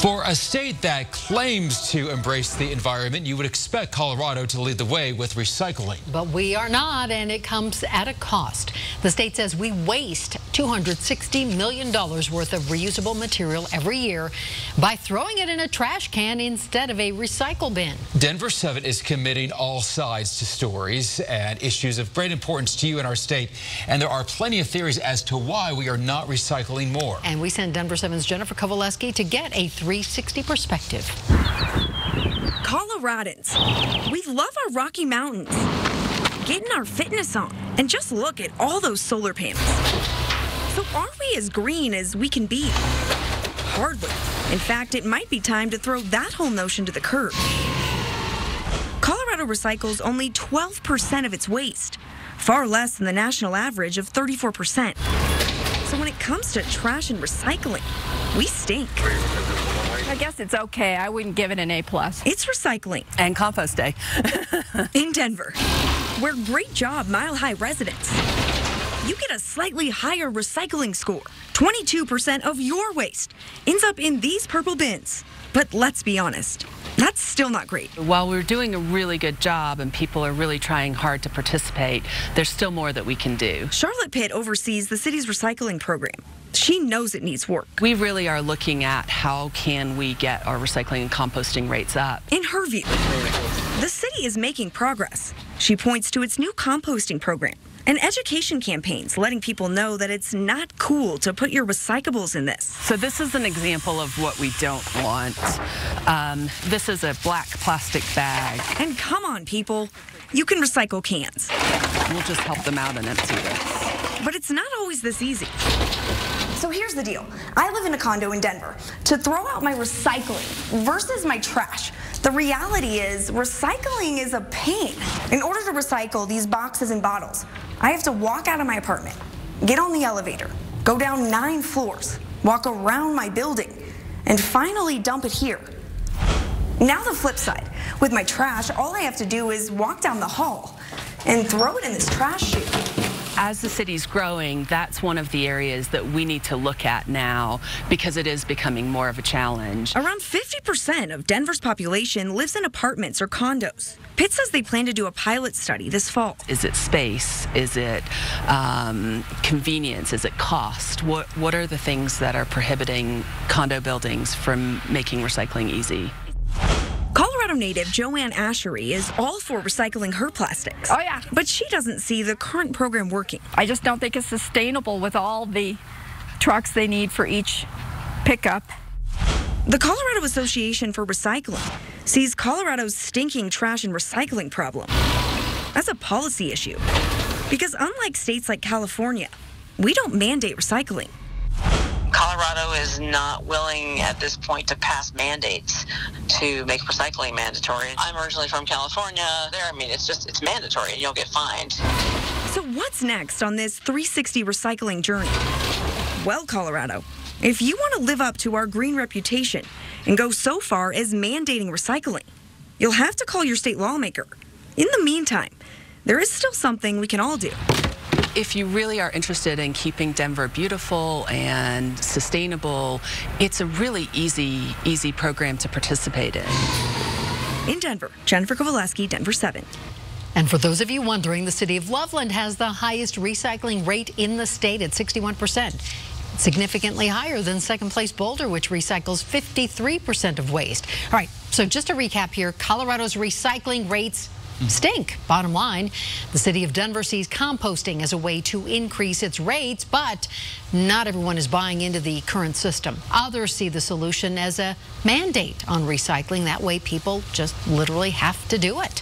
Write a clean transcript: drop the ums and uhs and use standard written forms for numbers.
For a state that claims to embrace the environment, you would expect Colorado to lead the way with recycling. But we are not, and it comes at a cost. The state says we waste $260 million worth of reusable material every year by throwing it in a trash can instead of a recycle bin. Denver 7 is committing all sides to stories and issues of great importance to you in our state. And there are plenty of theories as to why we are not recycling more. And we send Denver 7's Jennifer Kowaleski to get a 360 perspective. Coloradans, we love our Rocky Mountains, getting our fitness on, and just look at all those solar panels. So are we as green as we can be? Hardly. In fact, it might be time to throw that whole notion to the curb. Colorado recycles only 12% of its waste, far less than the national average of 34%. So when it comes to trash and recycling, we stink. I guess it's okay. I wouldn't give it an A+. It's recycling. And compost day. In Denver, where Great Job Mile High residents, you get a slightly higher recycling score. 22% of your waste ends up in these purple bins. But let's be honest, that's still not great. While we're doing a really good job and people are really trying hard to participate, there's still more that we can do. Charlotte Pitt oversees the city's recycling program. She knows it needs work. We really are looking at how can we get our recycling and composting rates up. In her view, the city is making progress. She points to its new composting program and education campaigns letting people know that it's not cool to put your recyclables in this. So this is an example of what we don't want. This is a black plastic bag. And come on, people, you can recycle cans. We'll just help them out and empty this. But it's not always this easy. So here's the deal. I live in a condo in Denver. To throw out my recycling versus my trash, the reality is recycling is a pain. In order to recycle these boxes and bottles, I have to walk out of my apartment, get on the elevator, go down 9 floors, walk around my building, and finally dump it here. Now the flip side. With my trash, all I have to do is walk down the hall and throw it in this trash chute. As the city's growing, that's one of the areas that we need to look at now because it is becoming more of a challenge. Around 50% of Denver's population lives in apartments or condos. Pitt says they plan to do a pilot study this fall. Is it space? Is it convenience? Is it cost? What are the things that are prohibiting condo buildings from making recycling easy? Colorado native Joanne Ashery is all for recycling her plastics. Oh, yeah. But she doesn't see the current program working. I just don't think it's sustainable with all the trucks they need for each pickup. The Colorado Association for Recycling sees Colorado's stinking trash and recycling problem as a policy issue. Because unlike states like California, we don't mandate recycling. Colorado is not willing at this point to pass mandates to make recycling mandatory. I'm originally from California. It's mandatory and you'll get fined. So what's next on this 360 recycling journey? Well, Colorado, if you want to live up to our green reputation and go so far as mandating recycling, you'll have to call your state lawmaker. In the meantime, there is still something we can all do. If you really are interested in keeping Denver beautiful and sustainable, it's a really easy program to participate in. In Denver, Jennifer Kowaleski, Denver 7. And for those of you wondering, the city of Loveland has the highest recycling rate in the state at 61%. Significantly higher than second place Boulder, which recycles 53% of waste. All right, so just to recap here, Colorado's recycling rates stink. Bottom line, the city of Denver sees composting as a way to increase its rates, but not everyone is buying into the current system. Others see the solution as a mandate on recycling. That way people just literally have to do it.